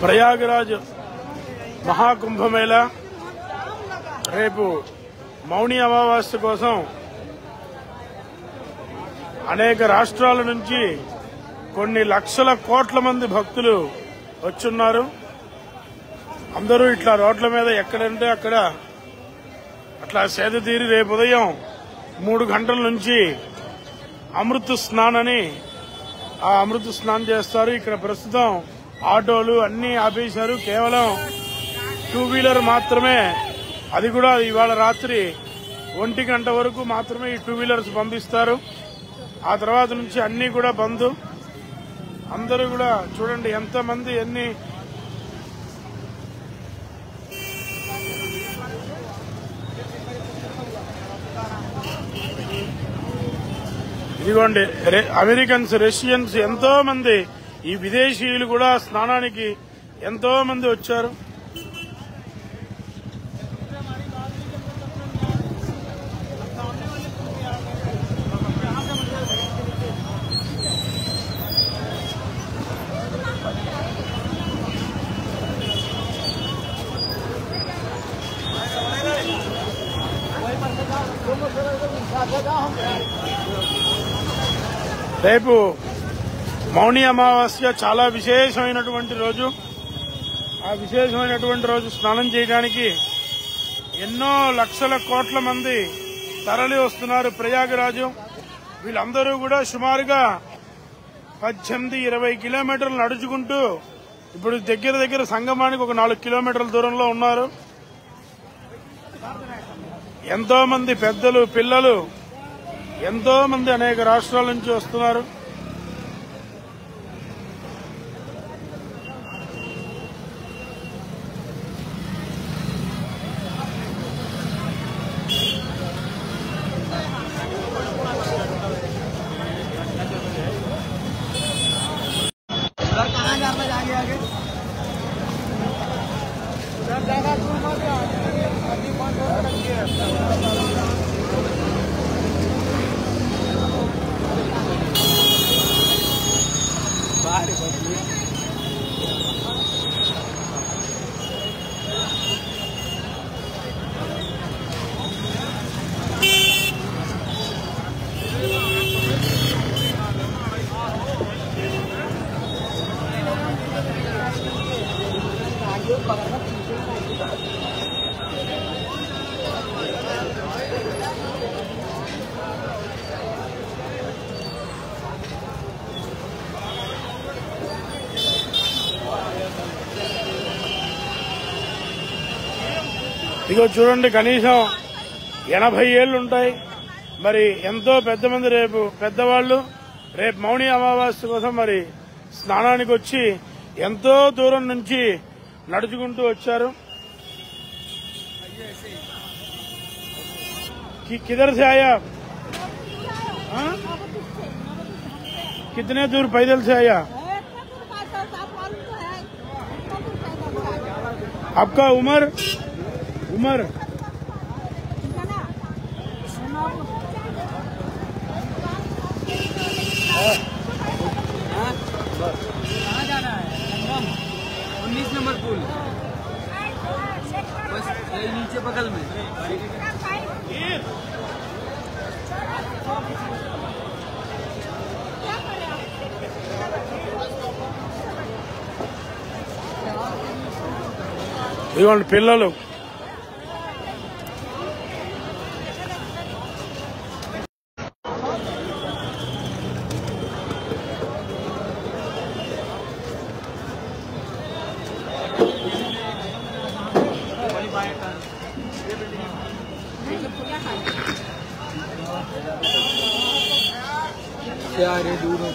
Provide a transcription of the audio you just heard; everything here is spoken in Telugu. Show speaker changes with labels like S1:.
S1: ప్రయాగరాజ్ మహాకుంభమేళా రేపు మౌని అమావాస్య కోసం అనేక రాష్ట్రాల నుంచి కొన్ని లక్షల కోట్ల మంది భక్తులు వచ్చున్నారు. అందరూ ఇట్లా రోడ్ల మీద ఎక్కడంటే అక్కడ అట్లా సేద తీరి రేపు ఉదయం 3 గంటల నుంచి అమృత స్నానని ఆ అమృత స్నానం చేస్తారు. ఇక్కడ ప్రస్తుతం ఆటోలు అన్ని ఆపేశారు. కేవలం 2 వీలర్ మాత్రమే, అది కూడా ఇవాళ రాత్రి 1 గంట వరకు మాత్రమే ఈ 2 వీలర్స్ పంపిస్తారు. ఆ తర్వాత నుంచి అన్ని కూడా బంద్. అందరూ కూడా చూడండి ఎంతమంది ఇదిగోండి అమెరికన్స్, రష్యన్స్ ఎంతో మంది, ఈ విదేశీయులు కూడా స్నానానికి ఎంతో మంది వచ్చారు. రేపు మౌని అమావాస్య చాలా విశేషమైనటువంటి రోజు. ఆ విశేషమైనటువంటి రోజు స్నానం చేయడానికి ఎన్నో లక్షల కోట్ల మంది తరలి వస్తున్నారు ప్రయాగరాజు. వీళ్ళందరూ కూడా సుమారుగా 18-20 కిలోమీటర్లు నడుచుకుంటూ ఇప్పుడు దగ్గర సంగమానికి ఒక 4 కిలోమీటర్ల దూరంలో ఉన్నారు. ఎంతో మంది పెద్దలు, పిల్లలు ఎంతో మంది అనేక రాష్ట్రాల నుంచి వస్తున్నారు. ఇదిగో చూడండి, కనీసం 80 ఏళ్లు ఉంటాయి. మరి ఎంతో పెద్ద మంది పెద్దవాళ్లు రేపు మౌని అమావాస్య కోసం మరి స్నానానికి వచ్చి ఎంతో దూరం నుంచి నడుచుకుంటూ వచ్చారు. किधर से आया? कितने दूर पैदल से आया? आपका उम्र
S2: कहाँ जाना है? 19 नंबर पुल, बस यही नीचे बगल में।
S1: ఇదిగోండి పిల్లలు.
S2: सारे दूर हो